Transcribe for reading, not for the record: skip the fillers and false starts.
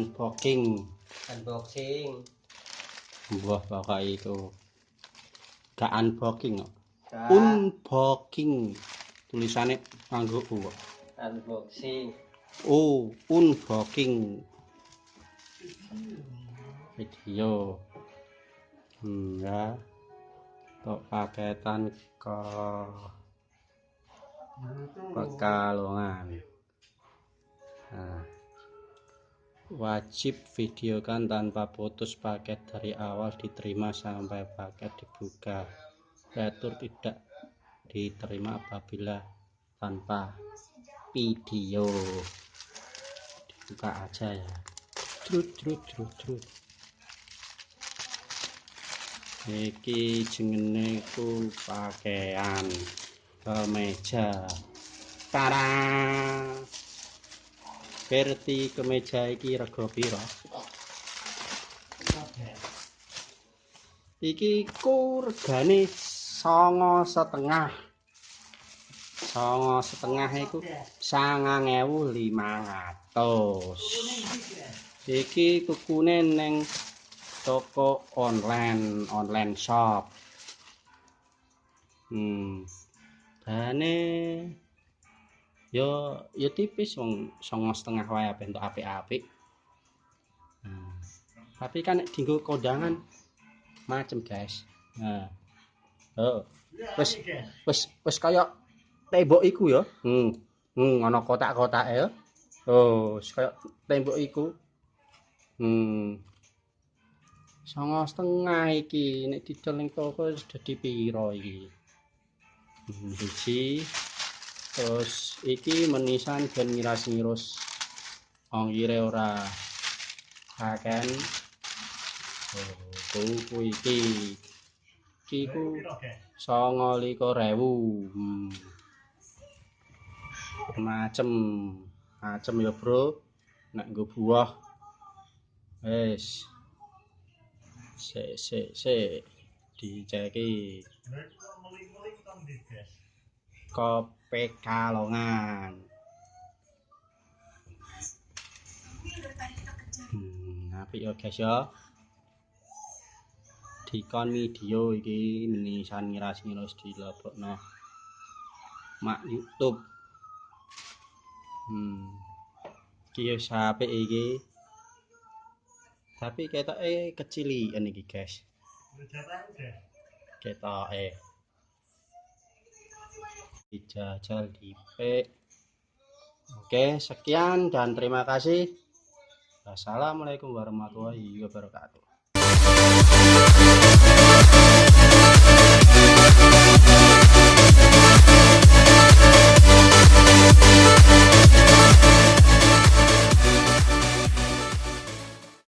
unboxing. Wah, pakai itu gak unboxing kok. Gak. Unboxing tulisannya nganggo kok. Unboxing. Oh, unboxing video. Ya. Untuk paketan ke Pekalongan. Nah, wajib videokan tanpa putus paket dari awal diterima sampai paket dibuka. Retur tidak diterima apabila tanpa video. Dibuka aja ya. Trut. Iki jenenge ku pakaian kemeja. Tarang. Verti kemeja iki rega pira? Iki ku regane 9,5. 9,5 iku 9.500. Iki kukune neng toko online shop. Bane yo tipis wong 9,5 wae bentuk apik-apik. Tapi kan dienggo kondangan macem, guys. Nah. Oh. Wis kaya tembok iku ya. Ana kotak-kotake ya. Oh, wis kaya tembok iku. 9,5 iki nek didol ning toko wis dadi pira iki. Biji. Terus iki menisan ben ngiras-ngirus ongkire ora kaken. Tuku iki ku 29.000. Macem ya, Bro. Nek nggo buah wis sik diceki ke Pekalongan. Apik ya, guys ya. Dikon video iki menisan ngiras-ngirus dilebokno mak YouTube. Iki wis apik iki. Tapi ketoke kecilikan iki, guys. Ketoke. Dijajal dipik. Oke, sekian dan terima kasih. Wassalamualaikum warahmatullahi wabarakatuh.